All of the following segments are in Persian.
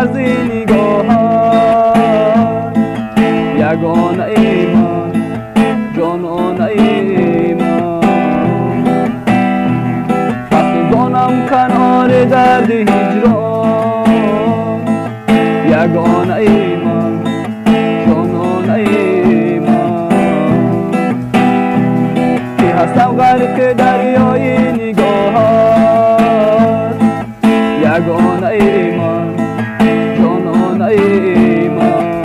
طرز نگاهت یگانه ای من جانانه ای من خستگانم کنار درد هجران یگانه ای من جانانه ای من که هستم غرق دریای نگاهت یگانه ای من جانانه ای من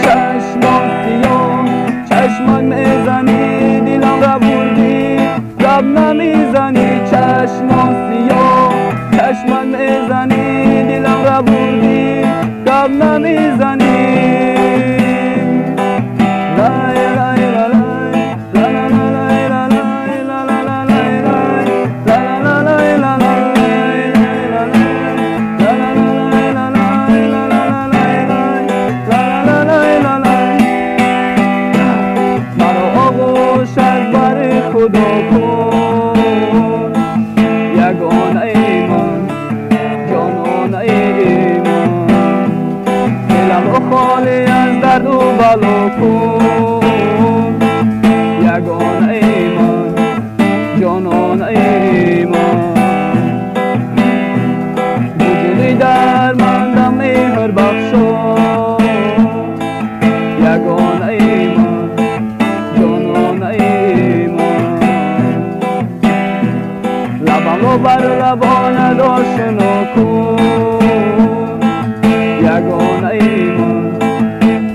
چشمان سیاه چشمان میزنی دلم را بردی لب نمیزنی چشمان سیاه چشمان میزنی دلم را بردی لب نمیزنی خدا کن یگانه ای من جانانه ای من دلم رو خالی از درد و بلا کن یگانه ای من جانانه ای من وجودی در من دم مهر بخشا یگانه ای من جانانه ای من لبم رو بر لبان آشنا کن یگانه ای من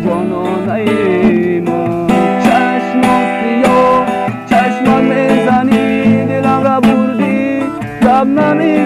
جانانه ای من چشمان سیاه چشمان میزنی دلم را بردی لب نمی